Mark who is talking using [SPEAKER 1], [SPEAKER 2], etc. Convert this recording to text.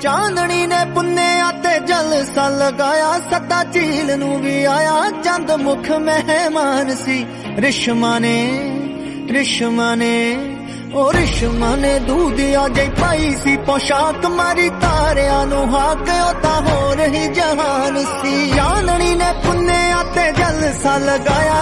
[SPEAKER 1] चांदनी ने पुन्नेया ते जलसा लगाया, सदा झील नू भी आया चंद मुख मेहमान सी। रिश्मा ने ओ रिश्मा ने दूधिया जई पाई सी पोशाक, मारी तारिया नू हाक ओ तां होर ही जहान सी। चांदनी ने पुन्नेया ते जलसा लगाया